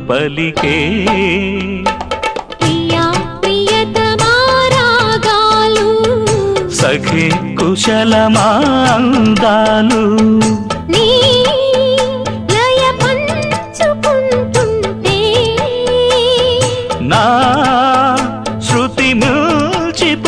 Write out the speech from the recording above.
పలికే ప్రియా ప్రియతమా రాగాలు సఖి కుశలమా అందాలు నీ లయ పంచుకుంటుంటే నా శృతి మిల్చిపోతుంటే